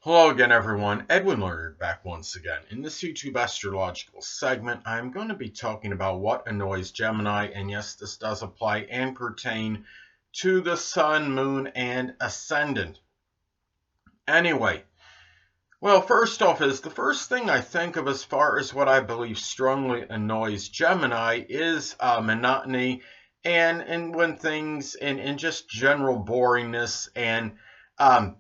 Hello again, everyone. Edwin Learnard back once again. In this YouTube astrological segment, I'm going to be talking about what annoys Gemini, and yes, this does apply and pertain to the Sun, Moon, and Ascendant. Anyway, well, first off is the first thing I think of as far as what I believe strongly annoys Gemini is monotony and when things and just general boringness and um,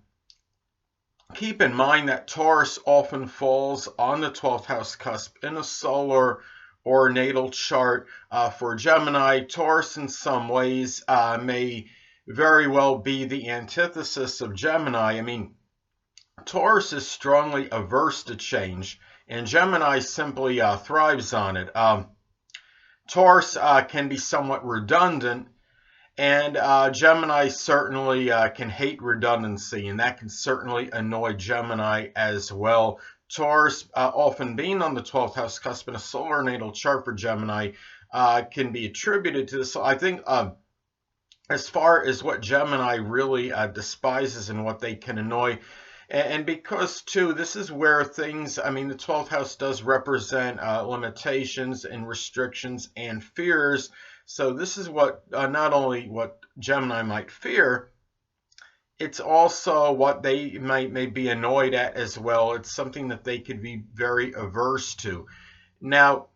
keep in mind that Taurus often falls on the 12th house cusp in a solar or natal chart. For Gemini, Taurus in some ways may very well be the antithesis of Gemini. I mean, Taurus is strongly averse to change, and Gemini simply thrives on it. Taurus can be somewhat redundant, and Gemini certainly can hate redundancy, and that can certainly annoy Gemini as well. Taurus, often being on the 12th house cusp in a solar natal chart for Gemini, can be attributed to this. So I think as far as what Gemini really despises and what they can annoy, and because, too, this is where things, I mean, the 12th house does represent limitations and restrictions and fears. So this is what not only what Gemini might fear, it's also what they may be annoyed at as well. It's something that they could be very averse to. Now,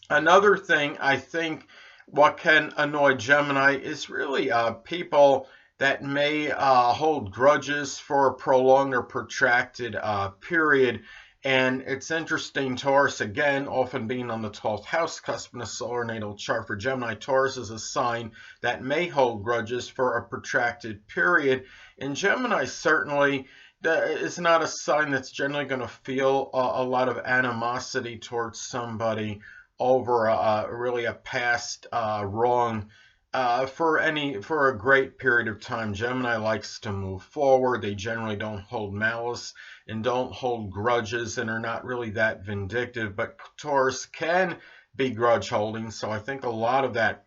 another thing I think what can annoy Gemini is really people that may hold grudges for a prolonged or protracted period. And it's interesting, Taurus, again, often being on the 12th house cusp in a solar natal chart for Gemini. Taurus is a sign that may hold grudges for a protracted period. And Gemini certainly is not a sign that's generally going to feel a lot of animosity towards somebody over really a past wrong for a great period of time. Gemini likes to move forward. They generally don't hold malice and don't hold grudges and are not really that vindictive, but Taurus can be grudge holding. So I think a lot of that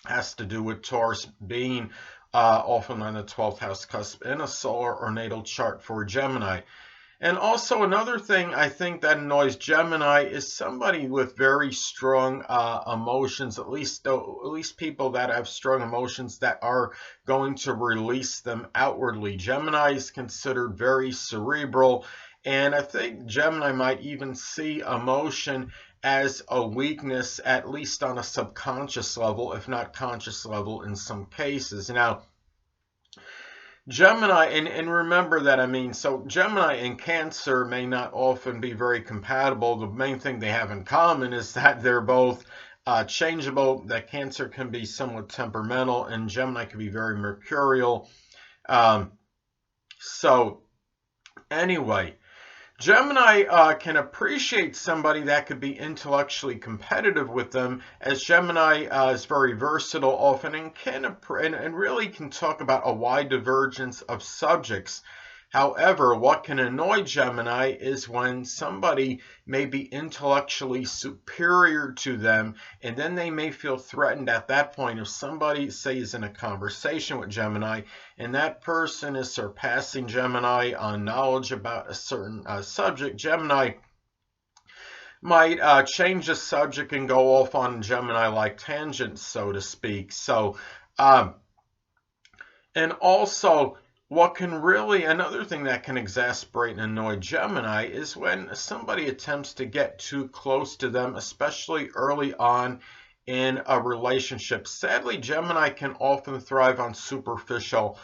has to do with Taurus being often on the 12th house cusp in a solar or natal chart for Gemini. And also another thing I think that annoys Gemini is somebody with very strong emotions, at least people that have strong emotions that are going to release them outwardly. Gemini is considered very cerebral, and I think Gemini might even see emotion as a weakness, at least on a subconscious level, if not conscious level in some cases. Now, Gemini, and remember that, I mean, so Gemini and Cancer may not often be very compatible. The main thing they have in common is that they're both changeable, that Cancer can be somewhat temperamental, and Gemini can be very mercurial. So, anyway, Gemini can appreciate somebody that could be intellectually competitive with them, as Gemini is very versatile often and and really can talk about a wide divergence of subjects. However, what can annoy Gemini is when somebody may be intellectually superior to them, and then they may feel threatened at that point. If somebody, say, is in a conversation with Gemini, and that person is surpassing Gemini on knowledge about a certain subject, Gemini might change the subject and go off on Gemini-like tangents, so to speak. So, and also, what can really, another thing that can exasperate and annoy Gemini is when somebody attempts to get too close to them, especially early on in a relationship. Sadly, Gemini can often thrive on superficial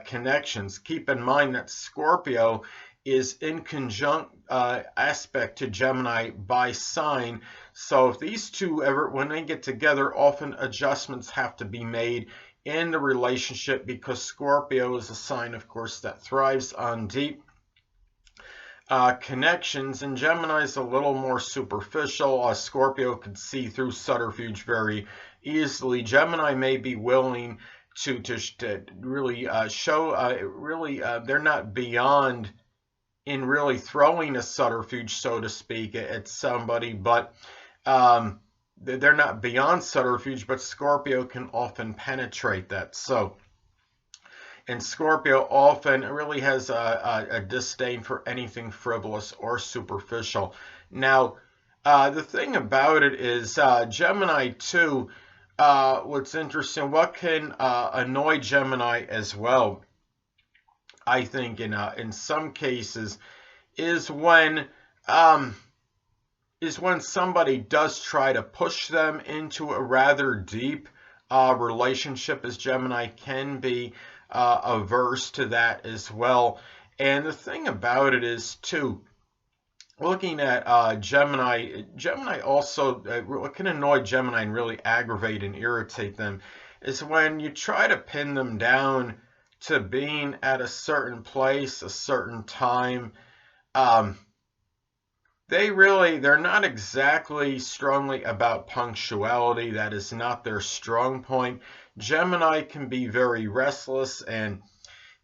connections. Keep in mind that Scorpio is in conjunct aspect to Gemini by sign. So if these two ever, when they get together, often adjustments have to be made in the relationship, because Scorpio is a sign, of course, that thrives on deep connections, and Gemini is a little more superficial. Scorpio could see through subterfuge very easily. Gemini may be willing to really show they're not beyond in really throwing a subterfuge, so to speak, at somebody, but they're not beyond subterfuge, but Scorpio can often penetrate that. So And Scorpio often really has a disdain for anything frivolous or superficial. Now, the thing about it is Gemini too, what's interesting, what can annoy Gemini as well, I think in some cases, is when um, somebody does try to push them into a rather deep relationship, as Gemini can be averse to that as well. And the thing about it is, too, looking at Gemini also, what can annoy Gemini and really aggravate and irritate them is when you try to pin them down to being at a certain place, a certain time. Um, they're not exactly strongly about punctuality. That is not their strong point. Gemini can be very restless, and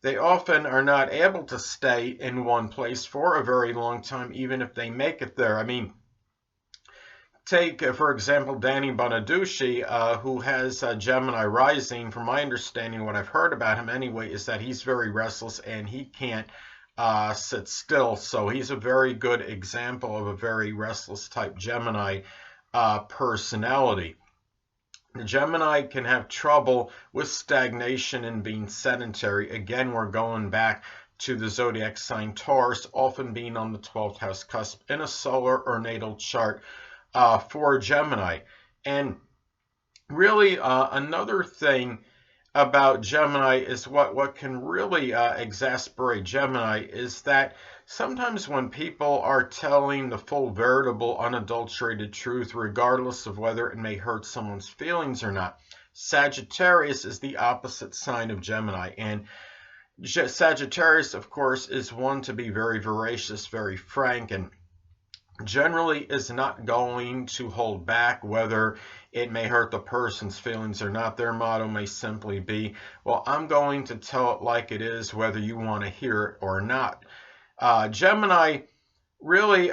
they often are not able to stay in one place for a very long time, even if they make it there. I mean, take, for example, Danny Bonaducci, who has Gemini rising. From my understanding, what I've heard about him anyway, is that he's very restless and he can't sit still. So he's a very good example of a very restless type Gemini personality. The Gemini can have trouble with stagnation and being sedentary. Again, we're going back to the zodiac sign Taurus, often being on the 12th house cusp in a solar or natal chart for Gemini. And really, another thing about Gemini is what can really exasperate Gemini is that sometimes when people are telling the full, veritable, unadulterated truth, regardless of whether it may hurt someone's feelings or not, Sagittarius is the opposite sign of Gemini. And Sagittarius, of course, is one to be very voracious, very frank, and generally is not going to hold back whether it may hurt the person's feelings or not. Their motto may simply be, well, I'm going to tell it like it is, whether you want to hear it or not. Gemini, really,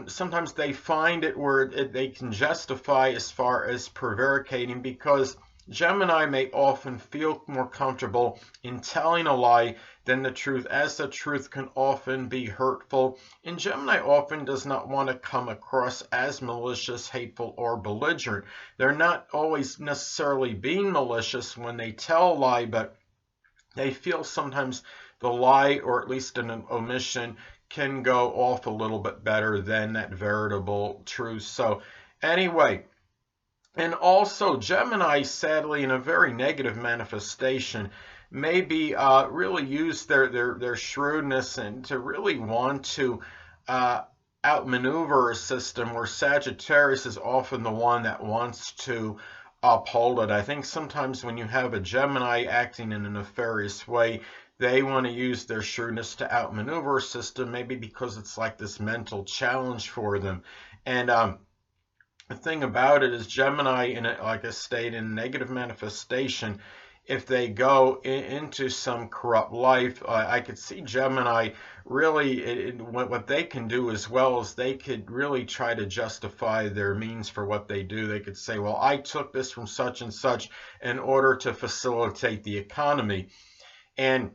sometimes they find it where they can justify as far as prevaricating, because Gemini may often feel more comfortable in telling a lie than the truth, as the truth can often be hurtful. And Gemini often does not want to come across as malicious, hateful, or belligerent. They're not always necessarily being malicious when they tell a lie, but they feel sometimes the lie, or at least an omission, can go off a little bit better than that veritable truth. So anyway, and also Gemini, sadly, in a very negative manifestation, maybe really use their shrewdness and to really want to outmaneuver a system, where Sagittarius is often the one that wants to uphold it. I think sometimes when you have a Gemini acting in a nefarious way, they want to use their shrewdness to outmaneuver a system, maybe because it's like this mental challenge for them. And the thing about it is Gemini, like I stated, in negative manifestation, if they go into some corrupt life, I could see Gemini really, what they can do as well is they could really try to justify their means for what they do. They could say, well, I took this from such and such in order to facilitate the economy. And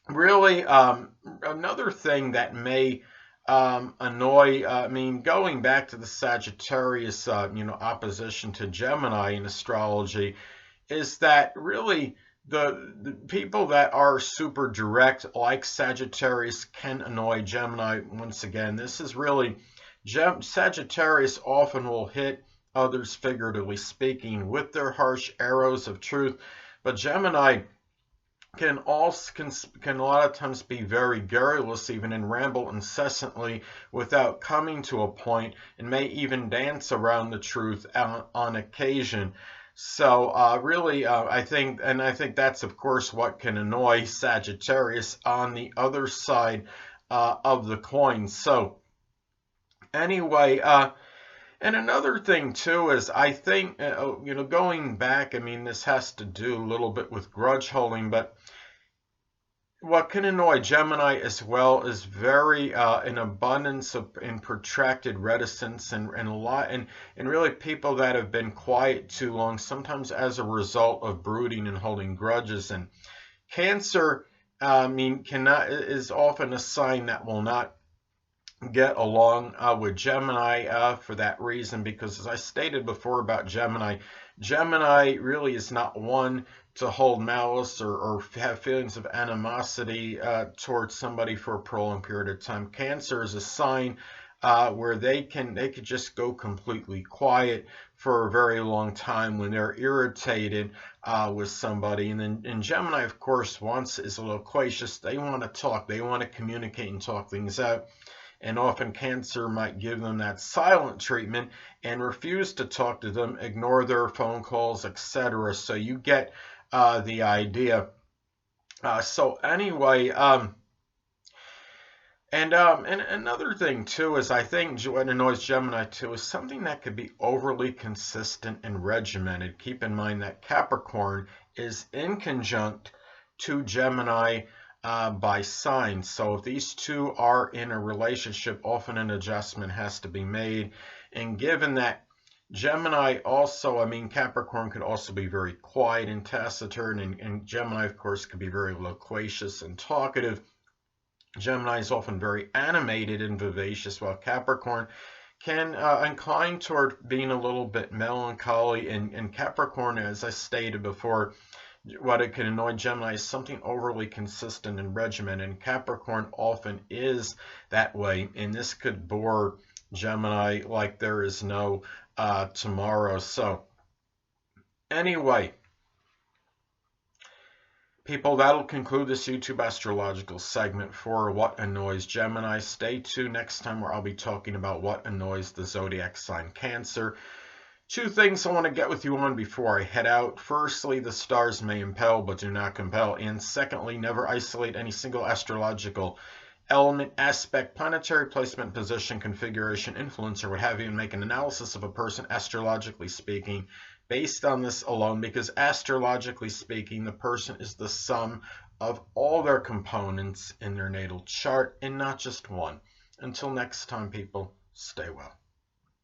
really, another thing that may annoy, I mean, going back to the Sagittarius, opposition to Gemini in astrology, is that really the people that are super direct, like Sagittarius, can annoy Gemini. Once again, this is really, Sagittarius often will hit others, figuratively speaking, with their harsh arrows of truth, but Gemini can a lot of times be very garrulous even, and ramble incessantly without coming to a point, and may even dance around the truth on occasion. So really, I think that's of course what can annoy Sagittarius on the other side of the coin. So anyway, and another thing too is, I think, going back, I mean, this has to do a little bit with grudge holding, but what can annoy Gemini as well is very an abundance of in protracted reticence, and a lot, and really people that have been quiet too long, sometimes as a result of brooding and holding grudges. And Cancer, is often a sign that will not get along with Gemini for that reason, because as I stated before about Gemini really is not one to hold malice or have feelings of animosity towards somebody for a prolonged period of time. Cancer is a sign where they could just go completely quiet for a very long time when they're irritated with somebody. And then in Gemini, of course, is loquacious. They want to talk, they want to communicate and talk things out. And often Cancer might give them that silent treatment and refuse to talk to them, ignore their phone calls, etc. So you get the idea. So anyway, and another thing too is, I think what annoys Gemini too is something that could be overly consistent and regimented. Keep in mind that Capricorn is in conjunct to Gemini by sign. So if these two are in a relationship, often an adjustment has to be made. And given that Gemini also, Capricorn could also be very quiet and taciturn, and Gemini, of course, could be very loquacious and talkative. Gemini is often very animated and vivacious, while Capricorn can incline toward being a little bit melancholy. And Capricorn, as I stated before, what it can annoy Gemini is something overly consistent and regimented, and Capricorn often is that way, and this could bore Gemini like there is no tomorrow. So anyway, people, that'll conclude this YouTube astrological segment for What Annoys Gemini. Stay tuned next time, where I'll be talking about what annoys the zodiac sign Cancer. Two things I want to get with you on before I head out. Firstly, the stars may impel but do not compel. And secondly, never isolate any single astrological element, aspect, planetary placement, position, configuration, influence, or what have you, and make an analysis of a person astrologically speaking based on this alone, because astrologically speaking, the person is the sum of all their components in their natal chart and not just one. Until next time, people, stay well.